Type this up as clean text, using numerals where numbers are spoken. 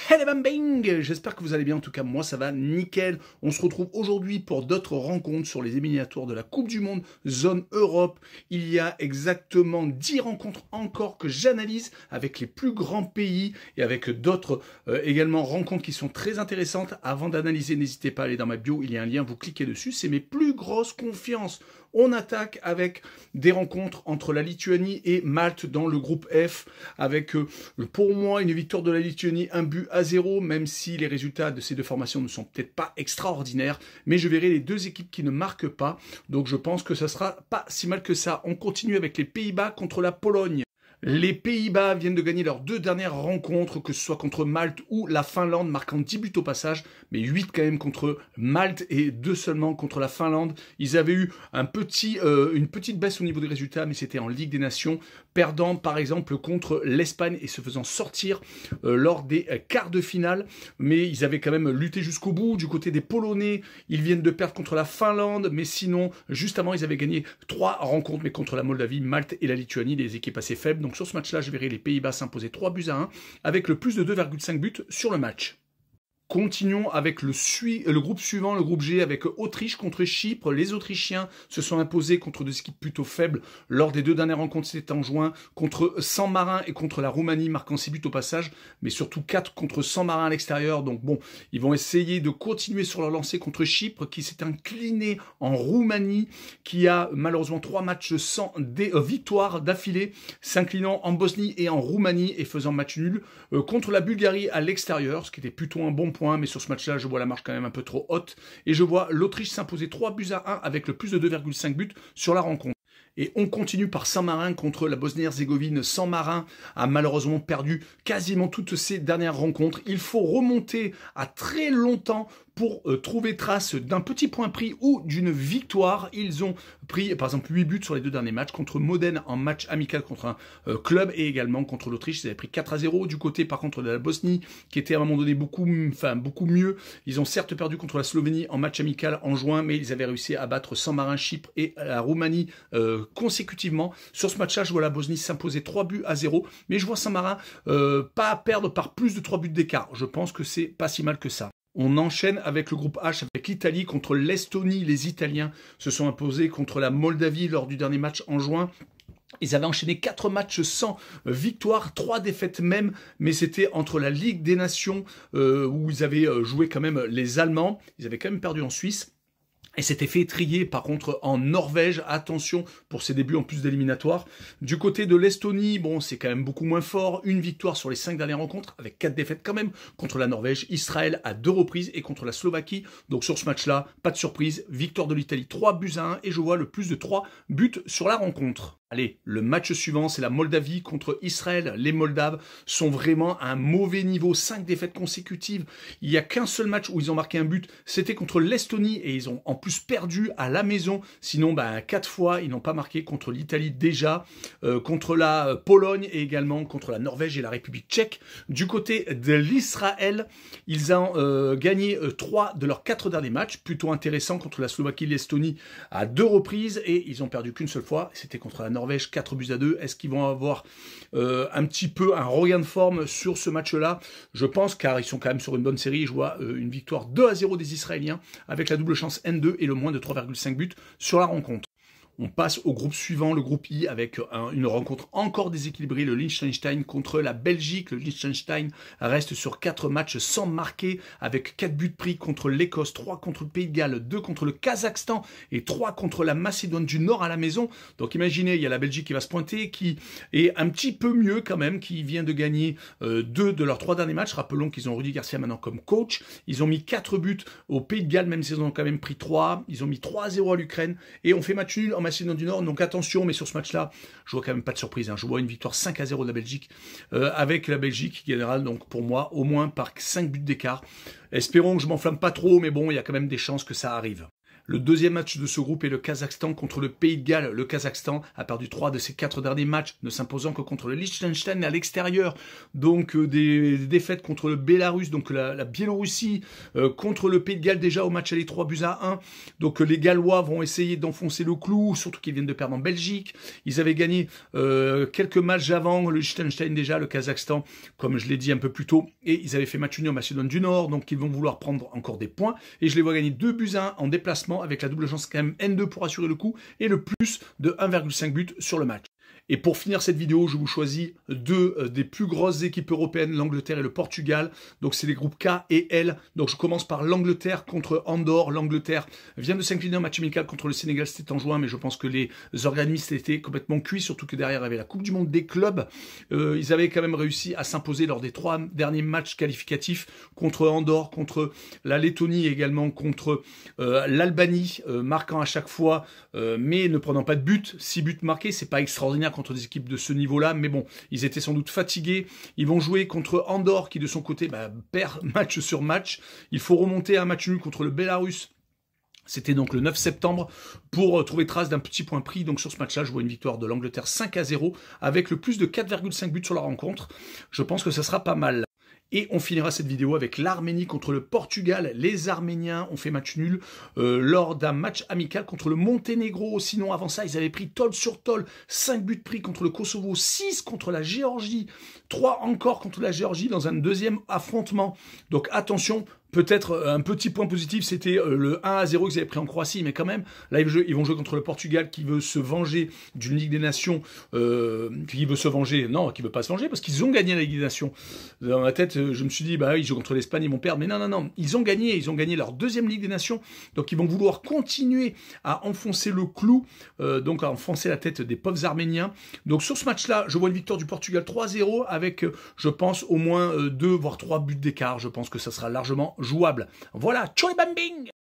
Hello bam bang, j'espère que vous allez bien, en tout cas moi ça va nickel. On se retrouve aujourd'hui pour d'autres rencontres sur les éliminatoires de la Coupe du Monde zone Europe. Il y a exactement 10 rencontres encore que j'analyse avec les plus grands pays et avec d'autres également rencontres qui sont très intéressantes. Avant d'analyser, n'hésitez pas à aller dans ma bio, il y a un lien, vous cliquez dessus, c'est mes plus grosses confiances. On attaque avec des rencontres entre la Lituanie et Malte dans le groupe F, avec pour moi une victoire de la Lituanie, 1-0, même si les résultats de ces deux formations ne sont peut-être pas extraordinaires, mais je verrai les deux équipes qui ne marquent pas, donc je pense que ça sera pas si mal que ça. On continue avec les Pays-Bas contre la Pologne. Les Pays-Bas viennent de gagner leurs deux dernières rencontres, que ce soit contre Malte ou la Finlande, marquant 10 buts au passage, mais 8 quand même contre Malte et 2 seulement contre la Finlande. Ils avaient eu une petite baisse au niveau des résultats, mais c'était en Ligue des Nations, perdant par exemple contre l'Espagne et se faisant sortir lors des quarts de finale. Mais ils avaient quand même lutté jusqu'au bout. Du côté des Polonais, ils viennent de perdre contre la Finlande, mais sinon, juste avant, ils avaient gagné 3 rencontres, mais contre la Moldavie, Malte et la Lituanie, des équipes assez faibles. Donc sur ce match-là, je verrai les Pays-Bas s'imposer 3-1 avec le plus de 2,5 buts sur le match. Continuons avec le groupe suivant, le groupe G, avec Autriche contre Chypre. Les Autrichiens se sont imposés contre des équipes plutôt faibles lors des deux dernières rencontres, c'était en juin, contre San Marin et contre la Roumanie, marquant 6 buts au passage, mais surtout 4 contre San Marin à l'extérieur. Donc bon, ils vont essayer de continuer sur leur lancée contre Chypre, qui s'est incliné en Roumanie, qui a malheureusement 3 matchs sans victoires d'affilée, s'inclinant en Bosnie et en Roumanie et faisant match nul contre la Bulgarie à l'extérieur, ce qui était plutôt un bon point, mais sur ce match-là, je vois la marche quand même un peu trop haute. Et je vois l'Autriche s'imposer 3-1 avec le plus de 2,5 buts sur la rencontre. Et on continue par San Marin contre la Bosnie-Herzégovine. San Marin a malheureusement perdu quasiment toutes ses dernières rencontres. Il faut remonter à très longtemps pour trouver trace d'un petit point pris ou d'une victoire. Ils ont pris par exemple 8 buts sur les deux derniers matchs contre Modène en match amical contre un club et également contre l'Autriche. Ils avaient pris 4-0. Du côté par contre de la Bosnie qui était à un moment donné beaucoup mieux. Ils ont certes perdu contre la Slovénie en match amical en juin, mais ils avaient réussi à battre San Marin, Chypre et la Roumanie consécutivement. Sur ce match-là, je vois la Bosnie s'imposer 3-0, mais je vois San Marin pas perdre par plus de 3 buts d'écart. Je pense que c'est pas si mal que ça. On enchaîne avec le groupe H, avec l'Italie contre l'Estonie. Les Italiens se sont imposés contre la Moldavie lors du dernier match en juin. Ils avaient enchaîné 4 matchs sans victoire, 3 défaites même, mais c'était entre la Ligue des Nations où ils avaient joué quand même les Allemands. Ils avaient quand même perdu en Suisse. Et s'était fait étrier par contre en Norvège. Attention pour ses débuts en plus d'éliminatoire. Du côté de l'Estonie, bon c'est quand même beaucoup moins fort. Une victoire sur les 5 dernières rencontres avec 4 défaites quand même contre la Norvège, Israël à 2 reprises et contre la Slovaquie. Donc sur ce match-là, pas de surprise. Victoire de l'Italie 3-1 et je vois le plus de 3 buts sur la rencontre. Allez, le match suivant, c'est la Moldavie contre Israël. Les Moldaves sont vraiment à un mauvais niveau, 5 défaites consécutives. Il n'y a qu'un seul match où ils ont marqué un but, c'était contre l'Estonie et ils ont en plus perdu à la maison. Sinon, 4 fois, ils n'ont pas marqué contre l'Italie déjà, contre la Pologne et également contre la Norvège et la République tchèque. Du côté de l'Israël, ils ont gagné 3 de leurs 4 derniers matchs, plutôt intéressant contre la Slovaquie et l'Estonie à 2 reprises et ils ont perdu qu'une seule fois, c'était contre la Norvège 4-2. Est-ce qu'ils vont avoir un petit peu un regain de forme sur ce match-là? Je pense, car ils sont quand même sur une bonne série. Je vois une victoire 2-0 des Israéliens avec la double chance N2 et le moins de 3,5 buts sur la rencontre. On passe au groupe suivant, le groupe I, avec une rencontre encore déséquilibrée, le Liechtenstein contre la Belgique. Le Liechtenstein reste sur 4 matchs sans marquer, avec 4 buts pris contre l'Écosse, 3 contre le Pays de Galles, 2 contre le Kazakhstan et 3 contre la Macédoine du Nord à la maison. Donc imaginez, il y a la Belgique qui va se pointer, qui est un petit peu mieux quand même, qui vient de gagner 2 de leurs 3 derniers matchs. Rappelons qu'ils ont Rudy Garcia maintenant comme coach. Ils ont mis 4 buts au Pays de Galles, même s'ils en ont quand même pris 3. Ils ont mis 3-0 à l'Ukraine et on fait match nul en Macédoine du Nord, donc attention, mais sur ce match-là, je vois quand même pas de surprise. Je vois une victoire 5-0 de la Belgique, avec la Belgique qui gagnera donc pour moi au moins par 5 buts d'écart. Espérons que je m'enflamme pas trop, mais bon, il y a quand même des chances que ça arrive. Le deuxième match de ce groupe est le Kazakhstan contre le Pays de Galles. Le Kazakhstan a perdu 3 de ses 4 derniers matchs, ne s'imposant que contre le Liechtenstein à l'extérieur. Donc des défaites contre le Bélarus, donc la Biélorussie, contre le Pays de Galles déjà au match aller 3-1. Donc les Gallois vont essayer d'enfoncer le clou, surtout qu'ils viennent de perdre en Belgique. Ils avaient gagné quelques matchs avant, le Liechtenstein déjà, le Kazakhstan, comme je l'ai dit un peu plus tôt, et ils avaient fait match nul en Macédoine du Nord, donc ils vont vouloir prendre encore des points. Et je les vois gagner 2-1 en déplacement, avec la double chance quand même N2 pour assurer le coup, et le plus de 1,5 but sur le match. Et pour finir cette vidéo, je vous choisis deux des plus grosses équipes européennes, l'Angleterre et le Portugal. Donc c'est les groupes K et L. Donc je commence par l'Angleterre contre Andorre. L'Angleterre vient de s'incliner en match amical contre le Sénégal, c'était en juin, mais je pense que les organismes étaient complètement cuits, surtout que derrière il y avait la Coupe du Monde des clubs. Ils avaient quand même réussi à s'imposer lors des 3 derniers matchs qualificatifs contre Andorre, contre la Lettonie et également contre l'Albanie, marquant à chaque fois, mais ne prenant pas de but. 6 buts marqués, c'est pas extraordinaire contre des équipes de ce niveau-là, mais bon, ils étaient sans doute fatigués. Ils vont jouer contre Andorre, qui de son côté perd match sur match. Il faut remonter à un match nul contre le Bélarus. C'était donc le 9 septembre pour trouver trace d'un petit point pris. Donc sur ce match-là, je vois une victoire de l'Angleterre 5-0 avec le plus de 4,5 buts sur la rencontre. Je pense que ça sera pas mal. Et on finira cette vidéo avec l'Arménie contre le Portugal. Les Arméniens ont fait match nul lors d'un match amical contre le Monténégro. Sinon, avant ça, ils avaient pris tôle sur tôle. 5 buts pris contre le Kosovo, 6 contre la Géorgie, 3 encore contre la Géorgie dans un deuxième affrontement. Donc attention, peut-être un petit point positif, c'était le 1-0 qu'ils avaient pris en Croatie, mais quand même, là ils vont jouer contre le Portugal qui veut se venger d'une Ligue des Nations, qui veut se venger, non, qui veut pas se venger, parce qu'ils ont gagné la Ligue des Nations. Dans ma tête, je me suis dit, ils jouent contre l'Espagne, ils vont perdre, mais non, ils ont gagné leur deuxième Ligue des Nations, donc ils vont vouloir continuer à enfoncer le clou, donc à enfoncer la tête des pauvres Arméniens. Donc sur ce match-là, je vois une victoire du Portugal 3-0, avec, je pense, au moins 2 voire 3 buts d'écart. Je pense que ça sera largement jouable. Voilà, tchou et bam bing!